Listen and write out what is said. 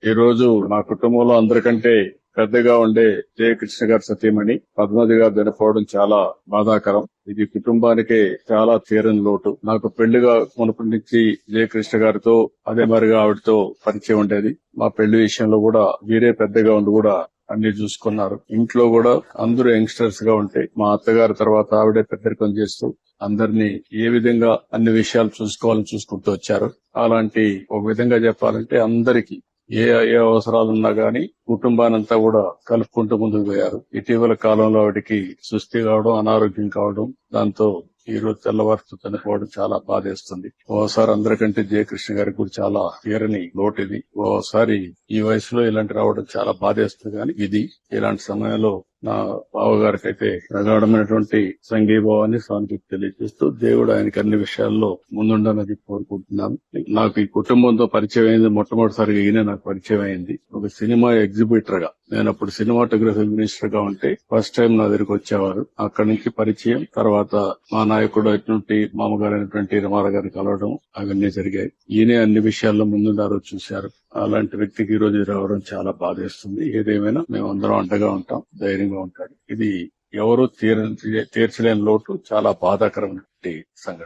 ఈ రోజు మా కుటుంబంలో అందరికంటే పెద్దగా ఉండే జయకృష్ణ గారి సతీమణి పద్మావతి గారు చనిపోవడం చాలా బాధాకరం. ఇది కుటుంబానికే చాలా తీరని లోటు. నాకు పెళ్లిగా మునుపటి నుంచి జయకృష్ణ గారితో అదే మరిగా ఆవిడతో పరిచయం ఉండేది. మా పెళ్లి విషయంలో కూడా వీరే పెద్దగా ఉండి కూడా అన్ని చూసుకున్నారు. ఇంట్లో కూడా అందరూ యంగ్స్టర్స్ గా ఉంటే మా అత్తగారి తర్వాత ఆవిడే పెద్దరికం చేస్తూ అందరినీ ఏ విధంగా అన్ని విషయాలు చూసుకోవాలని చూసుకుంటూ వచ్చారు. అలాంటి ఒక విధంగా చెప్పాలంటే అందరికీ ఏ ఏ అవసరాలున్నా గానీ కుటుంబానంతా కూడా కలుపుకుంటూ ముందుకు పోయారు. ఇటీవల కాలంలో ఆవిడికి సుస్థి కావడం, అనారోగ్యం కావడం, దాంతో ఈ రోజు తెల్లవారుతూ చనిపోవడం చాలా బాధేస్తుంది. ఓసారి అందరికంటే జయకృష్ణ గారికి కూడా చాలా తీరని లోటు ఇది. ఓసారి ఈ వయసులో ఇలాంటి రావడం చాలా బాధేస్తుంది. కానీ ఇది ఇలాంటి సమయంలో నా బావగారికి అయితే ప్రగాఢమైనటువంటి సంఘీభావాన్ని సానుభూతి తెలియజేస్తూ దేవుడు ఆయనకి అన్ని విషయాల్లో ముందుండాలని కోరుకుంటున్నాను. నాకు ఈ కుటుంబంతో పరిచయం అయింది మొట్టమొదటిసారిగా ఈయన నాకు పరిచయం అయింది ఒక సినిమా ఎగ్జిబిటర్ గా. నేను అప్పుడు సినిమాటోగ్రఫీ మినిస్టర్ గా ఉంటే ఫస్ట్ టైం నా దగ్గరికి వచ్చేవారు. అక్కడి నుంచి పరిచయం, తర్వాత మా నాయకుడు అయినటువంటి మామగారు అయినటువంటి రమారావు గారిని కలవడం అవన్నీ జరిగాయి. ఈయనే అన్ని విషయాల్లో ముందుండారో చూశారు. అలాంటి వ్యక్తికి ఈ రోజు రావడం చాలా బాధేస్తుంది. ఏదేమైనా మేము అందరం అండగా ఉంటాం, ధైర్యంగా ఉంటాడు. ఇది ఎవరూ తీర్చలేని లోటు, చాలా బాధాకరమైన సంఘటన.